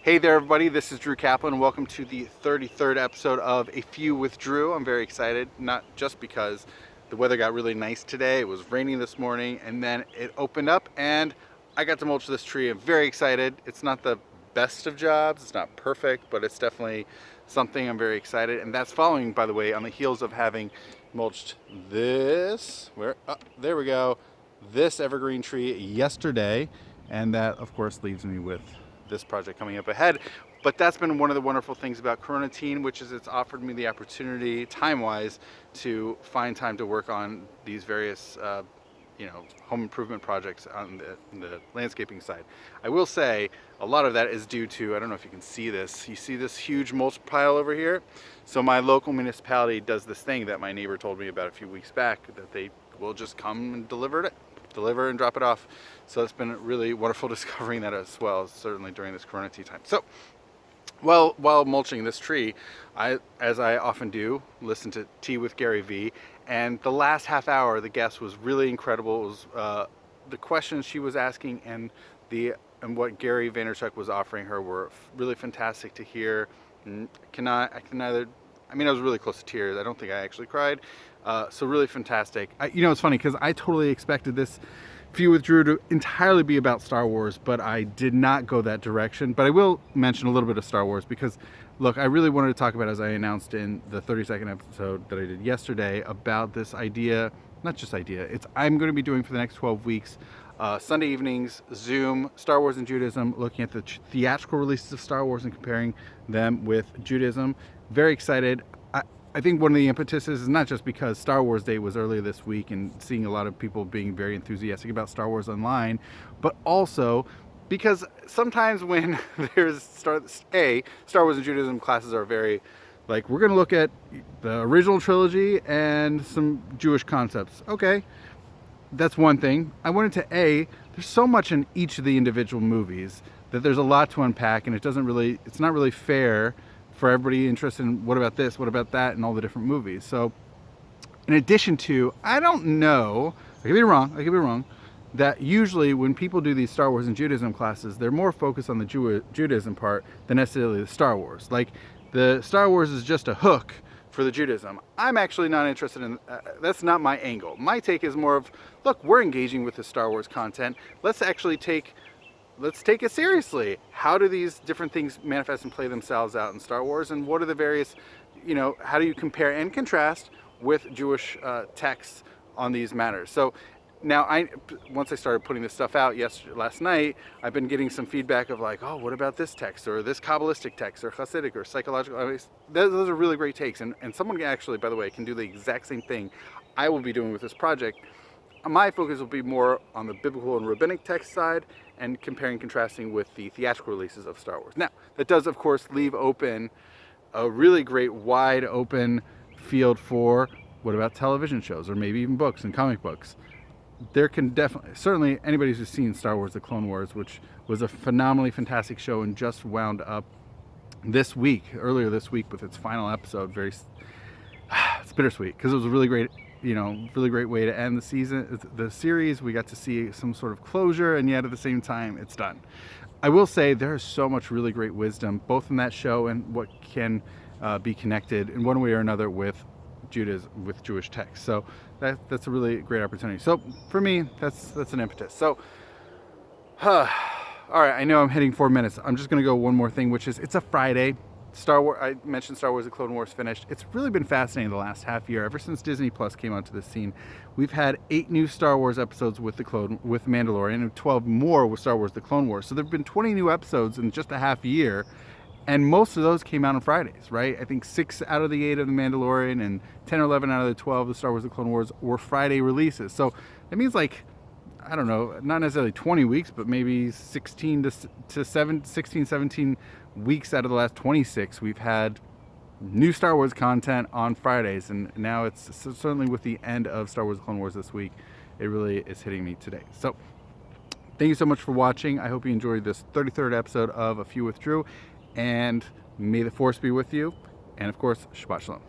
Hey there, everybody. This is Drew Kaplan. Welcome to the 33rd episode of A Few with Drew. I'm very excited, not just because the weather got really nice today. It was raining this morning, and then it opened up, and I got to mulch this tree. I'm very excited. It's not the best of jobs. It's not perfect, but it's definitely something I'm very excited. And that's following, by the way, on the heels of having mulched this. There we go. This evergreen tree yesterday, and that, of course, leaves me with this project coming up ahead. But that's been one of the wonderful things about Corona Teen, which is it's offered me the opportunity, time-wise, to find time to work on these various, home improvement projects on the landscaping side. I will say a lot of that is due to, I don't know if you can see this. You see this huge mulch pile over here? So my local municipality does this thing that my neighbor told me about a few weeks back, that they will just come and deliver and drop it off. So it's been really wonderful discovering that as well, certainly during this Corona Tea time. So while mulching this tree, as I often do, listen to Tea with Gary Vee, and the last half hour the guest was really incredible. It was the questions she was asking and what Gary Vaynerchuk was offering her were really fantastic to hear. I was really close to tears. I don't think I actually cried. So really fantastic. It's funny because I totally expected this Few with Drew to entirely be about Star Wars, but I did not go that direction. But I will mention a little bit of Star Wars because, look, I really wanted to talk about, as I announced in the 32nd episode that I did yesterday, about this idea, not just idea, I'm going to be doing for the next 12 weeks, Sunday evenings, Zoom, Star Wars and Judaism, looking at the theatrical releases of Star Wars and comparing them with Judaism. Very excited. I think one of the impetuses is not just because Star Wars Day was earlier this week and seeing a lot of people being very enthusiastic about Star Wars online, but also because sometimes when there's Star Wars and Judaism classes are very, like, we're going to look at the original trilogy and some Jewish concepts. Okay, that's one thing. I went into there's so much in each of the individual movies that there's a lot to unpack, and it's not really fair for everybody interested in what about this, what about that, and all the different movies. So in addition to, I don't know, I could be wrong, that usually when people do these Star Wars and Judaism classes, they're more focused on the Judaism part than necessarily the Star Wars. Like, the Star Wars is just a hook for the Judaism. I'm actually not interested in, that's not my angle. My take is more of, look, we're engaging with the Star Wars content. Let's take it seriously. How do these different things manifest and play themselves out in Star Wars? And what are the various, how do you compare and contrast with Jewish texts on these matters? So now, once I started putting this stuff out last night, I've been getting some feedback of like, oh, what about this text or this Kabbalistic text or Hasidic or psychological? Those are really great takes. And someone actually, by the way, can do the exact same thing I will be doing with this project. My focus will be more on the biblical and rabbinic text side and comparing and contrasting with the theatrical releases of Star Wars. Now, that does, of course, leave open a really great wide open field for what about television shows or maybe even books and comic books. There can certainly anybody who's seen Star Wars: The Clone Wars, which was a phenomenally fantastic show and just wound up earlier this week with its final episode. It's bittersweet because it was a really great way to end the series. We got to see some sort of closure, and yet at the same time, it's done. I will say there is so much really great wisdom, both in that show and what can be connected in one way or another with Jewish texts. So that's a really great opportunity. So for me, that's an impetus. So, all right, I know I'm hitting 4 minutes. I'm just going to go one more thing, which is it's a Friday. I mentioned Star Wars: The Clone Wars finished. It's really been fascinating the last half year. Ever since Disney Plus came onto the scene, we've had 8 new Star Wars episodes with Mandalorian, and 12 more with Star Wars: The Clone Wars. So there've been 20 new episodes in just a half year, and most of those came out on Fridays, right? I think 6 out of the 8 of The Mandalorian and 10 or 11 out of the 12 of Star Wars: The Clone Wars were Friday releases. So that means, like, I don't know, not necessarily 20 weeks, but maybe 16 to 17 weeks out of the last 26, we've had new Star Wars content on Fridays. And now it's certainly with the end of Star Wars: Clone Wars this week, it really is hitting me today. So thank you so much for watching. I hope you enjoyed this 33rd episode of A Few with Drew, and may the Force be with you. And of course, Shabbat Shalom.